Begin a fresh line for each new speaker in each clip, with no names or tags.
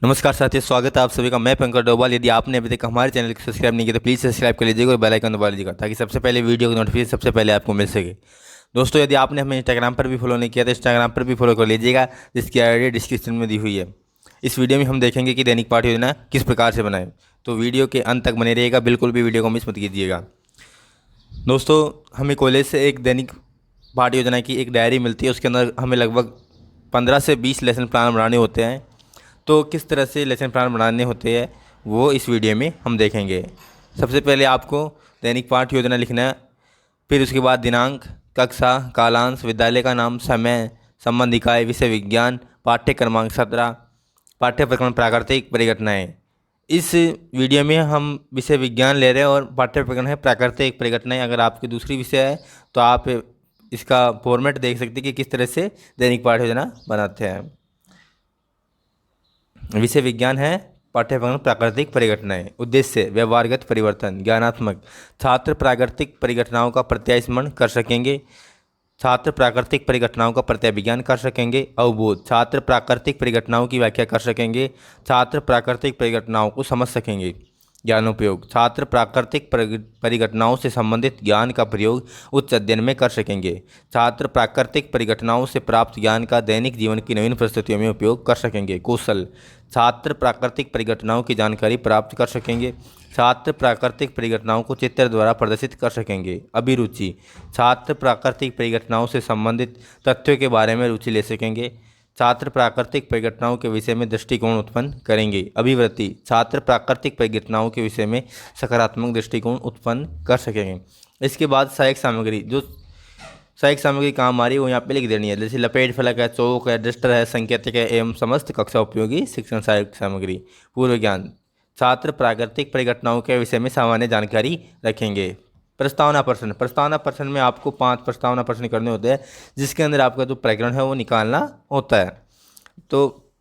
नमस्कार साथियों, स्वागत है आप सभी का। मैं पंकज डोभाल। यदि आपने अभी तक हमारे चैनल को सब्सक्राइब नहीं किया तो प्लीज़ सब्सक्राइब कर लीजिएगा और बेल आइकन दबा लीजिएगा ताकि सबसे पहले वीडियो की नोटिफिकेशन सबसे पहले आपको मिल सके। दोस्तों, यदि आपने हमें इंस्टाग्राम पर भी फॉलो नहीं किया तो इंस्टाग्राम पर भी फॉलो कर लीजिएगा, जिसकी आईडी डिस्क्रिप्शन में दी हुई है। इस वीडियो में हम देखेंगे कि दैनिक पाठ योजना किस प्रकार से बनाएं, तो वीडियो के अंत तक बने रहिएगा, बिल्कुल भी वीडियो को मिस मत कीजिएगा। दोस्तों, हमें कॉलेज से एक दैनिक पाठ योजना की एक डायरी मिलती है। उसके अंदर हमें लगभग 15 से 20 लेसन प्लान बनाने होते हैं। तो किस तरह से लेसन प्लान बनाने होते हैं वो इस वीडियो में हम देखेंगे। सबसे पहले आपको दैनिक पाठ योजना लिखना है, फिर उसके बाद दिनांक, कक्षा, कालांश, विद्यालय का नाम, समय, संबंध इकाई, विषय विज्ञान, पाठ्य क्रमांक 17, पाठ्य प्रकरण प्राकृतिक परिघटनाएँ। इस वीडियो में हम विषय विज्ञान ले रहे हैं और पाठ्य प्रकरण है प्राकृतिक परिघटनाएँ। अगर आपकी दूसरी विषय है तो आप इसका फॉर्मेट देख सकते हैं कि किस तरह से दैनिक पाठ योजना बनाते हैं। विषय विज्ञान है पाठ्य प्रकरण प्राकृतिक परिघटनाएं। उद्देश्य व्यवहारगत परिवर्तन, ज्ञानात्मक। छात्र प्राकृतिक परिघटनाओं का प्रत्यास्मरण कर सकेंगे। छात्र प्राकृतिक परिघटनाओं का प्रत्याविज्ञान कर सकेंगे। अवबोध, छात्र प्राकृतिक परिघटनाओं की व्याख्या कर सकेंगे। छात्र प्राकृतिक परिघटनाओं को समझ सकेंगे। ज्ञानोपयोग, छात्र प्राकृतिक परिघटनाओं से संबंधित ज्ञान का प्रयोग उच्च अध्ययन में कर सकेंगे। छात्र प्राकृतिक परिघटनाओं से प्राप्त ज्ञान का दैनिक जीवन की नवीन परिस्थितियों में उपयोग कर सकेंगे। कौशल, छात्र प्राकृतिक परिघटनाओं की जानकारी प्राप्त कर सकेंगे। छात्र प्राकृतिक परिघटनाओं को चित्र द्वारा प्रदर्शित कर सकेंगे। अभिरुचि, छात्र प्राकृतिक परिघटनाओं से संबंधित तथ्यों के बारे में रुचि ले सकेंगे। छात्र प्राकृतिक परिघटनाओं के विषय में दृष्टिकोण उत्पन्न करेंगे। अभिवृत्ति, छात्र प्राकृतिक परिघटनाओं के विषय में सकारात्मक दृष्टिकोण उत्पन्न कर सकेंगे। इसके बाद सहायक सामग्री, जो सहायक सामग्री काम आ रही है वो यहाँ पे लिख देनी है, जैसे लपेट फलक है, चौक है, डस्टर है, संकेतक है एवं समस्त कक्षा उपयोगी शिक्षण सहायक सामग्री। पूर्व ज्ञान, छात्र प्राकृतिक परिघटनाओं के विषय में सामान्य जानकारी रखेंगे। प्रस्तावना प्रश्न, प्रस्तावना प्रश्न में आपको 5 प्रस्तावना प्रश्न करने होते हैं, जिसके अंदर आपका जो प्रकरण है वो निकालना होता है। तो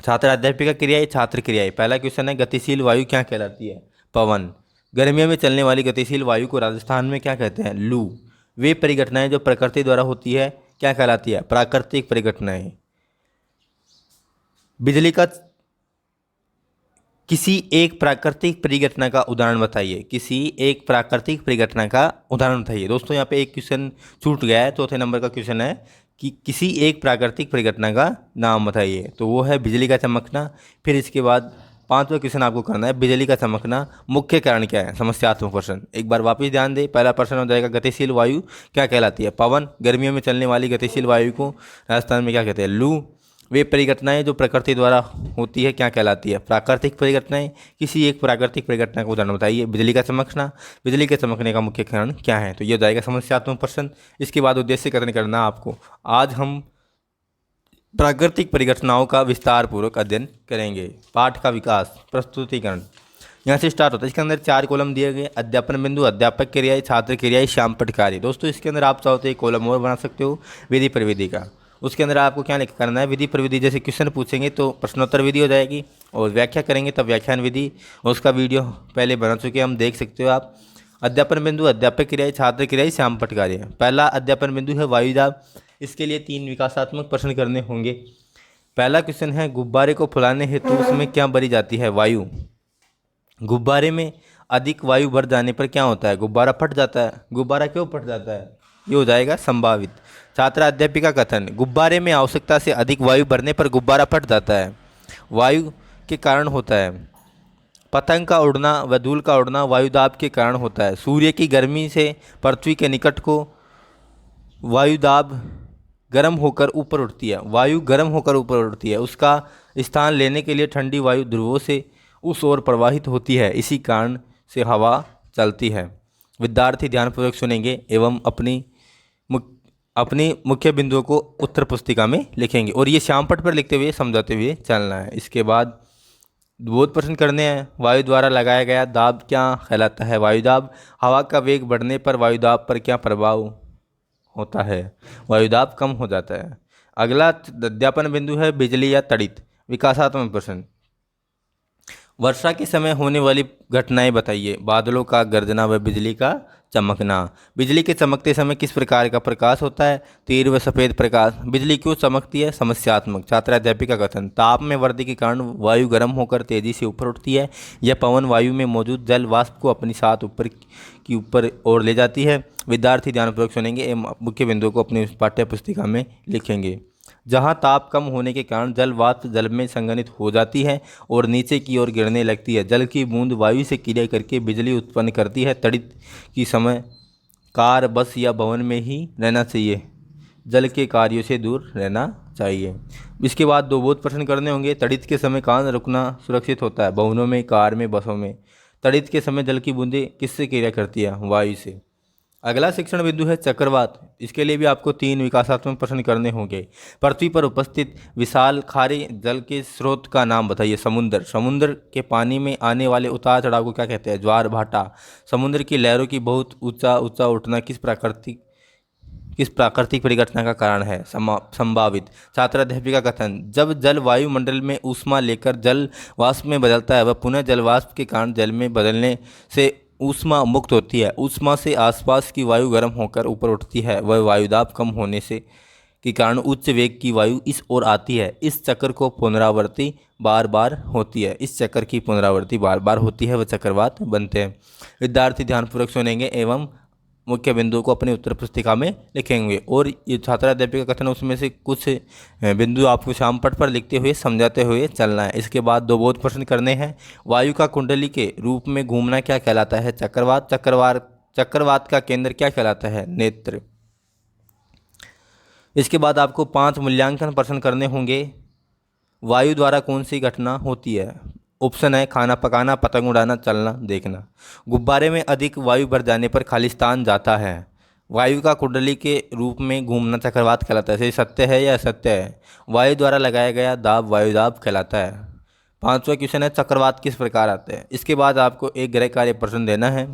छात्र अध्यापिका क्रियाएं, छात्र क्रियाएं। पहला क्वेश्चन है, गतिशील वायु क्या कहलाती है? पवन। गर्मियों में चलने वाली गतिशील वायु को राजस्थान में क्या कहते हैं? लू। वे परिघटनाएं जो प्रकृति द्वारा होती है क्या कहलाती है? प्राकृतिक परिघटनाएं। बिजली का किसी एक प्राकृतिक परिघटना का उदाहरण बताइए। किसी एक प्राकृतिक परिघटना का उदाहरण बताइए। दोस्तों, यहाँ पे एक क्वेश्चन छूट गया है। चौथे नंबर का क्वेश्चन है कि किसी एक प्राकृतिक परिघटना का नाम बताइए, तो वो है बिजली का चमकना। फिर इसके बाद 5वां क्वेश्चन आपको करना है, बिजली का चमकना मुख्य कारण क्या है? समस्यात्मक प्रश्न। एक बार वापस ध्यान दें, पहला प्रश्न हो जाएगा गतिशील वायु क्या कहलाती है? पवन। गर्मियों में चलने वाली गतिशील वायु को राजस्थान में क्या कहते हैं? लू। वे परिघटनाएं जो प्रकृति द्वारा होती है क्या कहलाती है? प्राकृतिक परिघटनाएं। किसी एक प्राकृतिक परिघटना का उदाहरण बताइए। बिजली का चमकना। बिजली के चमकने का मुख्य कारण क्या है? तो ये हो जाएगा समस्यात्मक प्रश्न। इसके बाद उद्देश्य कथन करना आपको। आज हम प्राकृतिक परिघटनाओं का विस्तार पूर्वक अध्ययन करेंगे। पाठ का विकास, प्रस्तुतिकरण यहाँ से स्टार्ट होता है। इसके अंदर 4 कॉलम दिए गए, अध्यापन बिंदु, अध्यापक क्रियाएं, छात्र क्रियाएं, श्यामपट्ट कार्य। दोस्तों, इसके अंदर आप चाहो तो एक कॉलम और बना सकते हो विधि प्रविधि का। उसके अंदर आपको क्या लिख करना है? विधि प्रविधि। जैसे क्वेश्चन पूछेंगे तो प्रश्नोत्तर विधि हो जाएगी, और व्याख्या करेंगे तब व्याख्यान विधि। और उसका वीडियो पहले बना चुके हम, देख सकते हो आप। अध्यापन बिंदु, अध्यापक क्रियाएं, छात्र क्रियाएं, श्यामपट्ट कार्य। पहला अध्यापन बिंदु है वायुदाब। इसके लिए 3 विकासात्मक प्रश्न करने होंगे। पहला क्वेश्चन है, गुब्बारे को फुलाने हेतु उसमें क्या भरी जाती है? वायु। गुब्बारे में अधिक वायु भर जाने पर क्या होता है? गुब्बारा फट जाता है। गुब्बारा क्यों फट जाता है? ये हो जाएगा संभावित। छात्र अध्यापिका कथन, गुब्बारे में आवश्यकता से अधिक वायु भरने पर गुब्बारा फट जाता है। वायु के कारण होता है। पतंग का उड़ना व धूल का उड़ना वायुदाब के कारण होता है। सूर्य की गर्मी से पृथ्वी के निकट को वायुदाब गर्म होकर ऊपर उठती है। वायु गर्म होकर ऊपर उठती है। उसका स्थान लेने के लिए ठंडी वायु ध्रुवों से उस ओर प्रवाहित होती है। इसी कारण से हवा चलती है। विद्यार्थी ध्यानपूर्वक सुनेंगे एवं अपनी मुख्य बिंदुओं को उत्तर पुस्तिका में लिखेंगे, और ये श्यामपट्ट पर लिखते हुए समझाते हुए चलना है। इसके बाद बोध प्रश्न करने हैं। वायु द्वारा लगाया गया दाब क्या कहलाता है? वायुदाब। हवा का वेग बढ़ने पर वायुदाब पर क्या प्रभाव होता है? वायुदाब कम हो जाता है। अगला अध्यापन बिंदु है बिजली या तड़ित। विकासात्मक प्रश्न। वर्षा के समय होने वाली घटनाएं बताइए। बादलों का गर्जना व बिजली का चमकना। बिजली के चमकते समय किस प्रकार का प्रकाश होता है? तीव्र व सफ़ेद प्रकाश। बिजली क्यों चमकती है? समस्यात्मक। छात्राध्यापिका कथन। ताप में वृद्धि के कारण वायु गर्म होकर तेजी से ऊपर उठती है। यह पवन वायु में मौजूद जल वाष्प को अपनी साथ ऊपर ओर ले जाती है। विद्यार्थी ध्यानपूर्वक सुनेंगे एवं मुख्य बिंदुओं को अपनी पाठ्य पुस्तिका में लिखेंगे। जहाँ ताप कम होने के कारण जल वाष्प जल में संघनित हो जाती है और नीचे की ओर गिरने लगती है। जल की बूंद वायु से क्रिया करके बिजली उत्पन्न करती है। तड़ित की समय कार, बस या भवन में ही रहना चाहिए। जल के कार्यों से दूर रहना चाहिए। इसके बाद दो बोध प्रश्न करने होंगे। तड़ित के समय कहाँ रुकना सुरक्षित होता है? भवनों में, कार में, बसों में। तड़ित के समय जल की बूंदें किससे क्रिया करती है? वायु से। अगला शिक्षण बिंदु है चक्रवात। इसके लिए भी आपको 3 विकासात्मक प्रश्न करने होंगे। पृथ्वी पर उपस्थित विशाल खारे जल के स्रोत का नाम बताइए। समुद्र। समुद्र के पानी में आने वाले उतार चढ़ाव को क्या कहते हैं? ज्वार भाटा। समुद्र की लहरों की बहुत ऊंचा ऊंचा उठना किस प्राकृतिक परिघटना का कारण है? संभावित। छात्राध्यापिका कथन। जब जल वायुमंडल में ऊष्मा लेकर जल वाष्प में बदलता है वह पुनः जल वाष्प के कारण जल में बदलने से ऊष्मा मुक्त होती है। ऊष्मा से आसपास की वायु गर्म होकर ऊपर उठती है। वह वायुदाब कम होने से के कारण उच्च वेग की वायु इस ओर आती है। इस चक्र को पुनरावृत्ति बार बार होती है। इस चक्र की पुनरावृत्ति बार बार होती है, वह चक्रवात बनते हैं। विद्यार्थी ध्यानपूर्वक सुनेंगे एवं मुख्य बिंदुओं को अपनी उत्तर पुस्तिका में लिखेंगे। और ये छात्राध्यापिका कथन उसमें से कुछ बिंदु आपको शामपट पर लिखते हुए समझाते हुए चलना है। इसके बाद दो बोध प्रश्न करने हैं। वायु का कुंडली के रूप में घूमना क्या कहलाता है? चक्रवात। चक्रवात का केंद्र क्या कहलाता है? नेत्र। इसके बाद आपको 5 मूल्यांकन प्रश्न करने होंगे। वायु द्वारा कौन सी घटना होती है? ऑप्शन है खाना पकाना, पतंग उड़ाना, चलना, देखना। गुब्बारे में अधिक वायु भर जाने पर खालिस्तान जाता है। वायु का कुंडली के रूप में घूमना चक्रवात कहलाता है। ये सत्य है या असत्य है? वायु द्वारा लगाया गया दाब वायुदाब कहलाता है। 5वां क्वेश्चन है चक्रवात किस प्रकार आते हैं? इसके बाद आपको एक गृह कार्य प्रश्न देना है।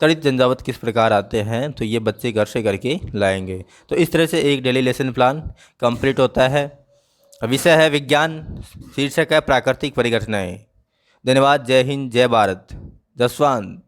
तड़ित झंझावात किस प्रकार आते हैं? तो ये बच्चे घर से करके लाएंगे। तो इस तरह से एक डेली लेसन प्लान कंप्लीट होता है। विषय है विज्ञान, शीर्षक है प्राकृतिक परिघटनाएं। धन्यवाद। जय हिंद, जय भारत। जसवंत।